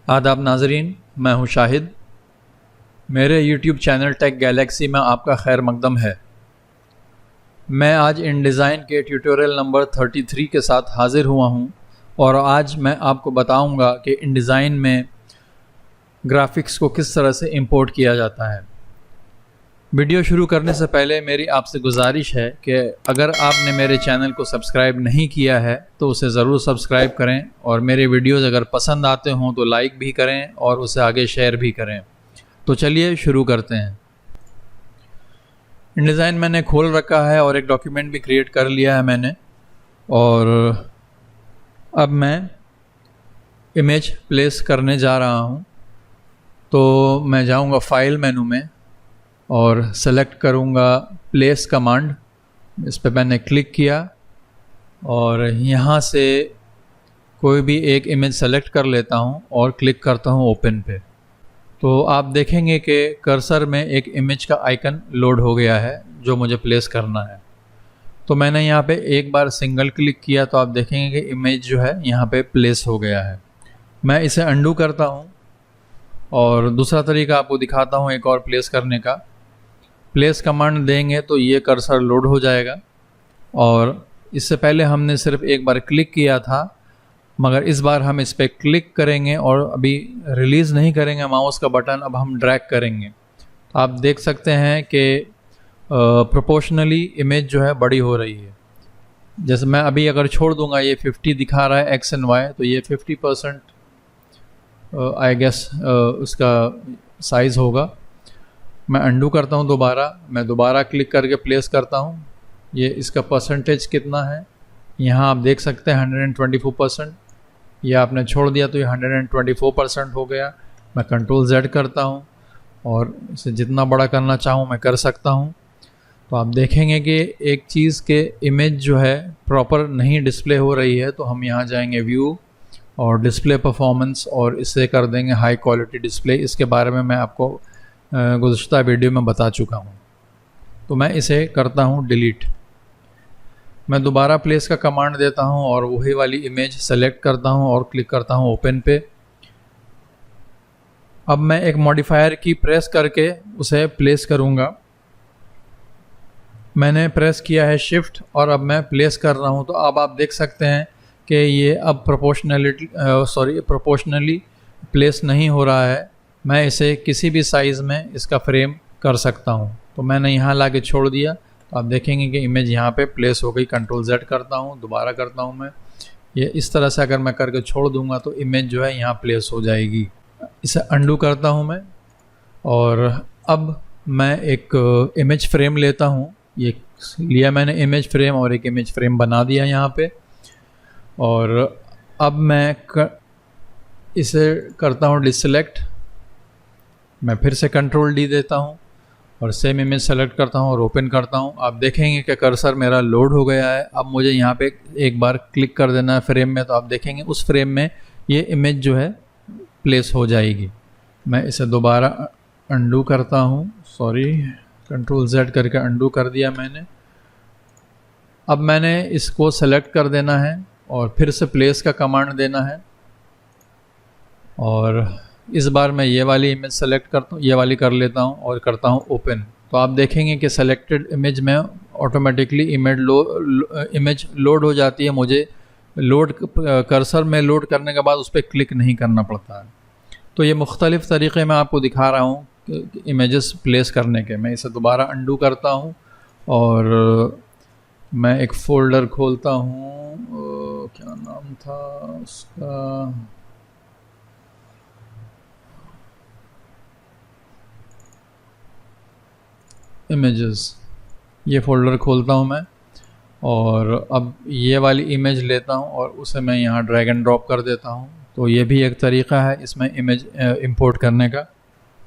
आदाब नाजरीन, मैं हूं शाहिद। मेरे YouTube चैनल टेक गैलेक्सी में आपका खैर मकदम है। मैं आज InDesign के ट्यूटोरियल नंबर 33 के साथ हाज़िर हुआ हूं और आज मैं आपको बताऊंगा कि InDesign में ग्राफिक्स को किस तरह से इंपोर्ट किया जाता है। वीडियो शुरू करने से पहले मेरी आपसे गुजारिश है कि अगर आपने मेरे चैनल को सब्सक्राइब नहीं किया है तो उसे ज़रूर सब्सक्राइब करें और मेरे वीडियोज़ अगर पसंद आते हों तो लाइक भी करें और उसे आगे शेयर भी करें। तो चलिए शुरू करते हैं। InDesign मैंने खोल रखा है और एक डॉक्यूमेंट भी क्रिएट कर लिया है मैंने, और अब मैं इमेज प्लेस करने जा रहा हूँ। तो मैं जाऊँगा फाइल मेनू में और सेलेक्ट करूँगा प्लेस कमांड। इस पर मैंने क्लिक किया और यहाँ से कोई भी एक इमेज सेलेक्ट कर लेता हूँ और क्लिक करता हूँ ओपन पे। तो आप देखेंगे कि कर्सर में एक इमेज का आइकन लोड हो गया है जो मुझे प्लेस करना है। तो मैंने यहाँ पे एक बार सिंगल क्लिक किया तो आप देखेंगे कि इमेज जो है यहाँ पे प्लेस हो गया है। मैं इसे अंडू करता हूँ और दूसरा तरीका आपको दिखाता हूँ एक और प्लेस करने का। प्लेस कमांड देंगे तो ये कर्सर लोड हो जाएगा, और इससे पहले हमने सिर्फ एक बार क्लिक किया था, मगर इस बार हम इस पर क्लिक करेंगे और अभी रिलीज़ नहीं करेंगे माउस का बटन, अब हम ड्रैग करेंगे। तो आप देख सकते हैं कि प्रोपोर्शनली इमेज जो है बड़ी हो रही है। जैसे मैं अभी अगर छोड़ दूंगा, ये 50 दिखा रहा है एक्स एंड वाई, तो ये 50% आई गेस उसका साइज़ होगा। मैं अंडू करता हूँ दोबारा, मैं दोबारा क्लिक करके प्लेस करता हूँ। ये इसका परसेंटेज कितना है यहाँ आप देख सकते हैं 124%। ये आपने छोड़ दिया तो ये 124% हो गया। मैं कंट्रोल Z करता हूँ और इसे जितना बड़ा करना चाहूँ मैं कर सकता हूँ। तो आप देखेंगे कि एक चीज़ के इमेज जो है प्रॉपर नहीं डिस्प्ले हो रही है, तो हम यहाँ जाएंगे व्यू और डिस्प्ले परफॉर्मेंस और इसे कर देंगे हाई क्वालिटी डिस्प्ले। इसके बारे में मैं आपको गुज़श्ता वीडियो में बता चुका हूँ। तो मैं इसे करता हूँ डिलीट। मैं दोबारा प्लेस का कमांड देता हूँ और वही वाली इमेज सेलेक्ट करता हूँ और क्लिक करता हूँ ओपन पे। अब मैं एक मॉडिफायर की प्रेस करके उसे प्लेस करूँगा। मैंने प्रेस किया है शिफ्ट और अब मैं प्लेस कर रहा हूँ। तो अब आप देख सकते हैं कि ये अब प्रोपोर्शनली प्लेस नहीं हो रहा है। मैं इसे किसी भी साइज़ में इसका फ्रेम कर सकता हूँ। तो मैंने यहाँ ला के छोड़ दिया, तो आप देखेंगे कि इमेज यहाँ पे प्लेस हो गई। कंट्रोल Z करता हूँ, दोबारा करता हूँ मैं। ये इस तरह से अगर मैं करके छोड़ दूँगा तो इमेज जो है यहाँ प्लेस हो जाएगी। इसे अंडू करता हूँ मैं, और अब मैं एक इमेज फ्रेम लेता हूँ। ये लिया मैंने इमेज फ्रेम और एक इमेज फ्रेम बना दिया यहाँ पे। और अब मैं इसे करता हूँ डिसलेक्ट। मैं फिर से कंट्रोल D देता हूँ और सेम इमेज सेलेक्ट करता हूँ और ओपन करता हूँ। आप देखेंगे कि कर्सर मेरा लोड हो गया है। अब मुझे यहाँ पे एक बार क्लिक कर देना है फ्रेम में, तो आप देखेंगे उस फ्रेम में ये इमेज जो है प्लेस हो जाएगी। मैं इसे दोबारा अंडू करता हूँ, कंट्रोल Z करके अंडू कर दिया मैंने। अब मैंने इसको सेलेक्ट कर देना है और फिर से प्लेस का कमांड देना है, और इस बार मैं ये वाली इमेज सेलेक्ट करता हूँ, ये वाली कर लेता हूँ और करता हूँ ओपन। तो आप देखेंगे कि सेलेक्टेड इमेज में ऑटोमेटिकली इमेज लोड हो जाती है। मुझे कर्सर में लोड करने के बाद उस पर क्लिक नहीं करना पड़ता है। तो ये मुख्तलिफ़ तरीक़े मैं आपको दिखा रहा हूँ इमेजेस प्लेस करने के। मैं इसे दोबारा अंडू करता हूँ और मैं एक फ़ोल्डर खोलता हूँ, क्या नाम था उसका, इमेजेस। ये फ़ोल्डर खोलता हूँ मैं और अब ये वाली इमेज लेता हूँ और उसे मैं यहाँ ड्रैग एंड ड्रॉप कर देता हूँ। तो ये भी एक तरीक़ा है इसमें इमेज इंपोर्ट करने का।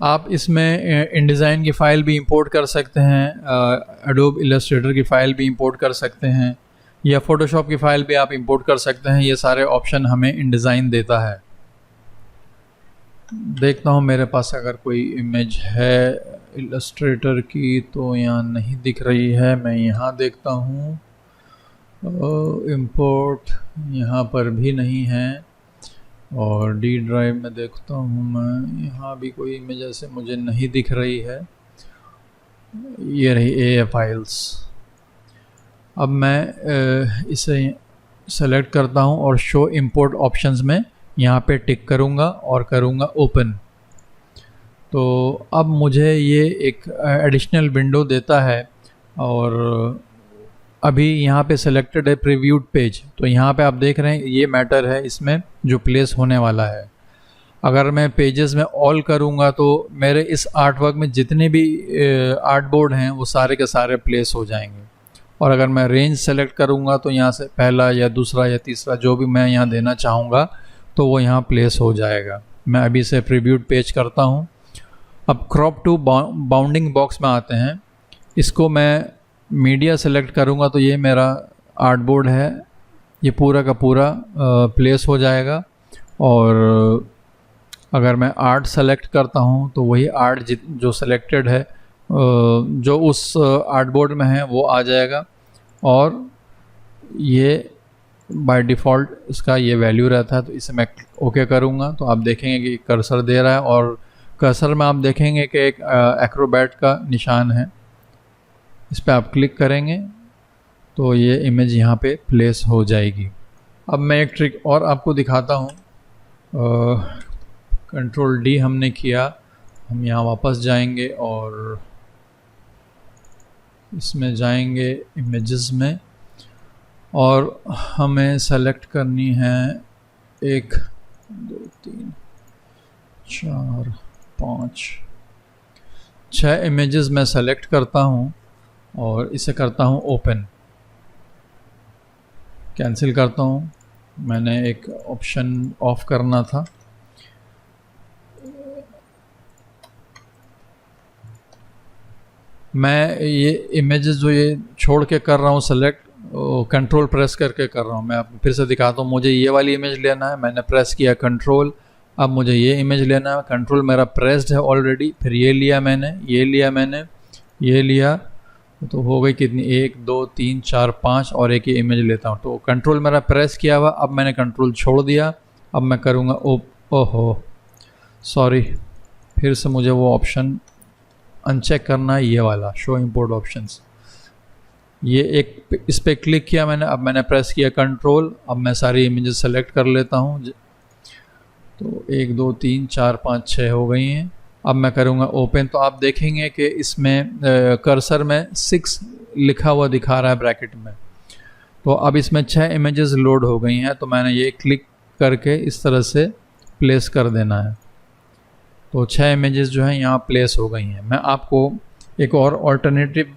आप इसमें InDesign की फ़ाइल भी इंपोर्ट कर सकते हैं, एडोब इलस्ट्रेटर की फ़ाइल भी इंपोर्ट कर सकते हैं, या फ़ोटोशॉप की फ़ाइल भी आप इंपोर्ट कर सकते हैं। ये सारे ऑप्शन हमें InDesign देता है। देखता हूँ मेरे पास अगर कोई इमेज है इलस्ट्रेटर की, तो यहाँ नहीं दिख रही है। मैं यहाँ देखता हूँ, इंपोर्ट यहाँ पर भी नहीं है। और डी ड्राइव में देखता हूँ मैं, यहाँ भी कोई इमेज ऐसे मुझे नहीं दिख रही है। ये रही ए फाइल्स। अब मैं इसे सेलेक्ट करता हूँ और शो इंपोर्ट ऑप्शंस में यहाँ पे टिक करूँगा और करूँगा ओपन। तो अब मुझे ये एक एडिशनल विंडो देता है और अभी यहाँ पे सेलेक्टेड है प्रीव्यूड पेज। तो यहाँ पे आप देख रहे हैं ये मैटर है इसमें जो प्लेस होने वाला है। अगर मैं पेजेस में ऑल करूँगा तो मेरे इस आर्ट वर्क में जितने भी आर्ट बोर्ड हैं वो सारे के सारे प्लेस हो जाएंगे। और अगर मैं रेंज सेलेक्ट करूँगा तो यहाँ से पहला या दूसरा या तीसरा जो भी मैं यहाँ देना चाहूँगा तो वो यहाँ प्लेस हो जाएगा। मैं अभी से प्रीव्यूड पेज करता हूँ। अब क्रॉप टू बाउंडिंग बॉक्स में आते हैं। इसको मैं मीडिया सेलेक्ट करूँगा तो ये मेरा आर्ट बोर्ड है, ये पूरा का पूरा प्लेस हो जाएगा। और अगर मैं आर्ट सेलेक्ट करता हूँ तो वही आर्ट जो सेलेक्टेड है जो उस आर्ट बोर्ड में है वो आ जाएगा। और ये बाय डिफ़ॉल्ट इसका ये वैल्यू रहता है। तो इसे मैं ओके करूँगा तो आप देखेंगे कि कर्सर दे रहा है और कर्सर में आप देखेंगे कि एक एक्रोबैट का निशान है। इस पर आप क्लिक करेंगे तो ये इमेज यहाँ पे प्लेस हो जाएगी। अब मैं एक ट्रिक और आपको दिखाता हूँ। कंट्रोल डी हमने किया, हम यहाँ वापस जाएंगे और इसमें जाएंगे इमेजेस में और हमें सेलेक्ट करनी है 1 2 3 4 5 6 इमेजेस मैं सेलेक्ट करता हूँ और इसे करता हूँ ओपन। कैंसिल करता हूँ, मैंने एक ऑप्शन ऑफ करना था। मैं ये इमेजेस जो ये छोड़ के कर रहा हूँ सेलेक्ट, कंट्रोल प्रेस करके कर रहा हूँ। मैं आपको फिर से दिखाता हूँ। मुझे ये वाली इमेज लेना है, मैंने प्रेस किया कंट्रोल। अब मुझे ये इमेज लेना है, कंट्रोल मेरा प्रेस्ड है ऑलरेडी। फिर ये लिया मैंने, ये लिया मैंने, ये लिया, तो हो गई कितनी 1 2 3 4 5 और एक ही इमेज लेता हूँ। तो कंट्रोल मेरा प्रेस किया हुआ, अब मैंने कंट्रोल छोड़ दिया। अब मैं करूँगा ओहो सॉरी, फिर से मुझे वो ऑप्शन अनचेक करना है, ये वाला शो इंपोर्ट ऑप्शंस। ये एक इस पर क्लिक किया मैंने, अब मैंने प्रेस किया कंट्रोल। अब मैं सारी इमेजेस सेलेक्ट कर लेता हूँ। तो 1 2 3 4 5 6 हो गई हैं। अब मैं करूँगा ओपन तो आप देखेंगे कि इसमें कर्सर में 6 लिखा हुआ दिखा रहा है ब्रैकेट में। तो अब इसमें 6 इमेजेस लोड हो गई हैं। तो मैंने ये क्लिक करके इस तरह से प्लेस कर देना है। तो 6 इमेजेस जो हैं यहाँ प्लेस हो गई हैं। मैं आपको एक और ऑल्टरनेटिव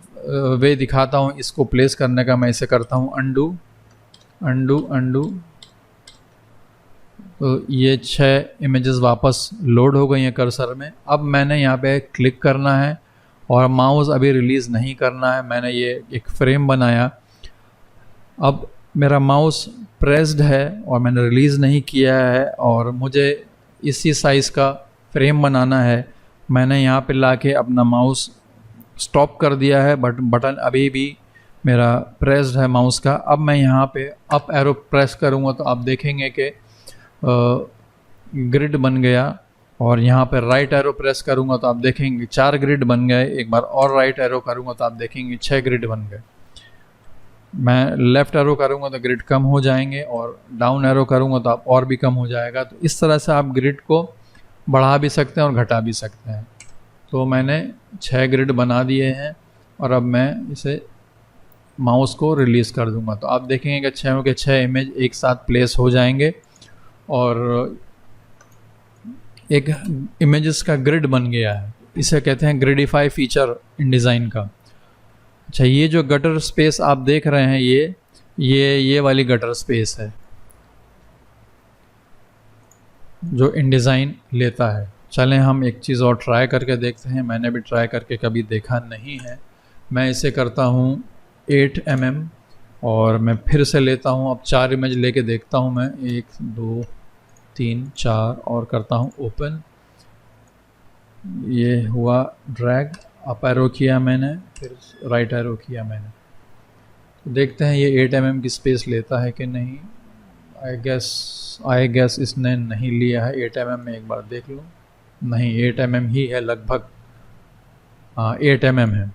वे दिखाता हूँ इसको प्लेस करने का। मैं इसे करता हूँ अंडू अंडू अंडू। तो ये 6 इमेजेस वापस लोड हो गई हैं कर्सर में। अब मैंने यहाँ पे क्लिक करना है और माउस अभी रिलीज़ नहीं करना है। मैंने ये एक फ्रेम बनाया, अब मेरा माउस प्रेस्ड है और मैंने रिलीज़ नहीं किया है और मुझे इसी साइज़ का फ्रेम बनाना है। मैंने यहाँ पे लाके अपना माउस स्टॉप कर दिया है, बट बटन अभी भी मेरा प्रेस्ड है माउस का। अब मैं यहाँ पे अप एरो प्रेस करूँगा तो आप देखेंगे कि ग्रिड बन गया। और यहाँ पे राइट एरो प्रेस करूँगा तो आप देखेंगे 4 ग्रिड बन गए। एक बार और राइट एरो करूँगा तो आप देखेंगे 6 ग्रिड बन गए। मैं लेफ़्ट एरो करूँगा तो ग्रिड कम हो जाएंगे और डाउन एरो करूँगा तो आप और भी कम हो जाएगा। तो इस तरह से आप ग्रिड को बढ़ा भी सकते हैं और घटा भी सकते हैं। तो मैंने 6 ग्रिड बना दिए हैं और अब मैं इसे माउस को रिलीज़ कर दूंगा तो आप देखेंगे कि 6 के 6 इमेज एक साथ प्लेस हो जाएंगे और एक इमेजेस का ग्रिड बन गया है। इसे कहते हैं ग्रिडिफाई फीचर इन डिज़ाइन का। अच्छा, ये जो गटर स्पेस आप देख रहे हैं ये वाली गटर स्पेस है जो इन डिज़ाइन लेता है। चलें हम एक चीज़ और ट्राई करके देखते हैं। मैंने भी ट्राई करके कभी देखा नहीं है। मैं इसे करता हूँ 8 mm और मैं फिर से लेता हूँ। अब 4 इमेज लेके देखता हूँ मैं, 1 2 3 4 और करता हूँ ओपन। ये हुआ ड्रैग, अप एरो किया मैंने, फिर राइट एरो किया मैंने। तो देखते हैं ये 8 mm की स्पेस लेता है कि नहीं। आई गेस इसने नहीं लिया है 8 mm में, एक बार देख लो। नहीं, 8 mm ही है लगभग। हाँ, 8 mm है।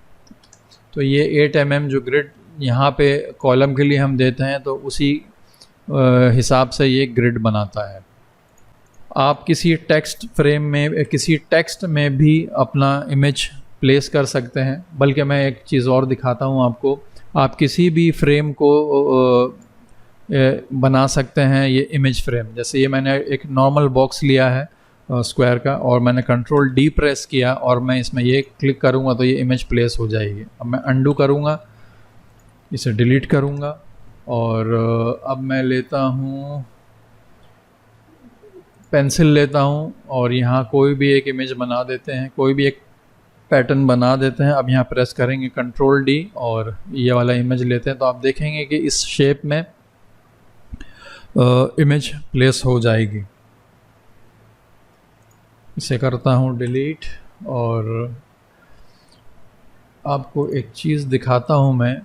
तो ये 8 mm जो ग्रिड यहाँ पे कॉलम के लिए हम देते हैं, तो उसी हिसाब से ये ग्रिड बनाता है। आप किसी टेक्स्ट फ्रेम में, किसी टेक्स्ट में भी अपना इमेज प्लेस कर सकते हैं। बल्कि मैं एक चीज़ और दिखाता हूँ आपको। आप किसी भी फ्रेम को बना सकते हैं, ये इमेज फ्रेम। जैसे ये मैंने एक नॉर्मल बॉक्स लिया है स्क्वायर का, और मैंने कंट्रोल डी प्रेस किया और मैं इसमें ये क्लिक करूँगा तो ये इमेज प्लेस हो जाएगी। अब मैं अंडू करूँगा, इसे डिलीट करूँगा, और अब मैं लेता हूँ पेंसिल लेता हूँ और यहाँ कोई भी एक इमेज बना देते हैं, कोई भी एक पैटर्न बना देते हैं। अब यहाँ प्रेस करेंगे कंट्रोल डी और ये वाला इमेज लेते हैं, तो आप देखेंगे कि इस शेप में इमेज प्लेस हो जाएगी। इसे करता हूँ डिलीट, और आपको एक चीज़ दिखाता हूँ मैं।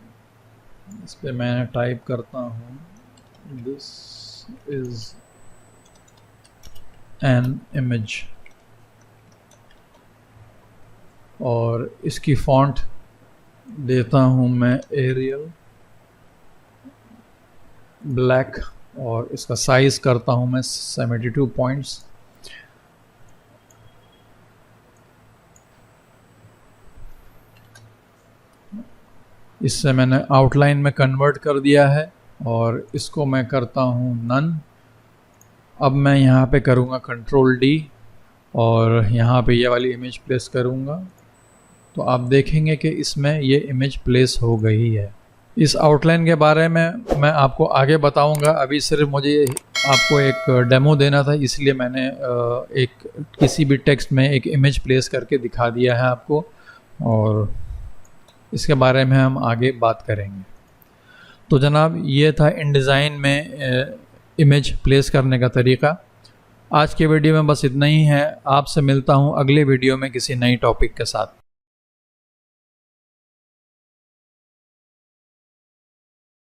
इस पर मैं टाइप करता हूँ दिस इज़ एन इमेज, और इसकी फॉन्ट देता हूँ मैं एरियल ब्लैक, और इसका साइज करता हूँ मैं 72 पॉइंट्स। इससे मैंने आउटलाइन में कन्वर्ट कर दिया है, और इसको मैं करता हूँ नन। अब मैं यहाँ पे करूँगा कंट्रोल डी और यहाँ पे ये वाली इमेज प्लेस करूँगा, तो आप देखेंगे कि इसमें ये इमेज प्लेस हो गई है। इस आउटलाइन के बारे में मैं आपको आगे बताऊँगा। अभी सिर्फ मुझे आपको एक डेमो देना था, इसलिए मैंने एक किसी भी टेक्स्ट में एक इमेज प्लेस करके दिखा दिया है आपको, और इसके बारे में हम आगे बात करेंगे। तो जनाब, ये था इनडिज़ाइन में इमेज प्लेस करने का तरीका। आज के वीडियो में बस इतना ही है। आपसे मिलता हूँ अगले वीडियो में किसी नई टॉपिक के साथ।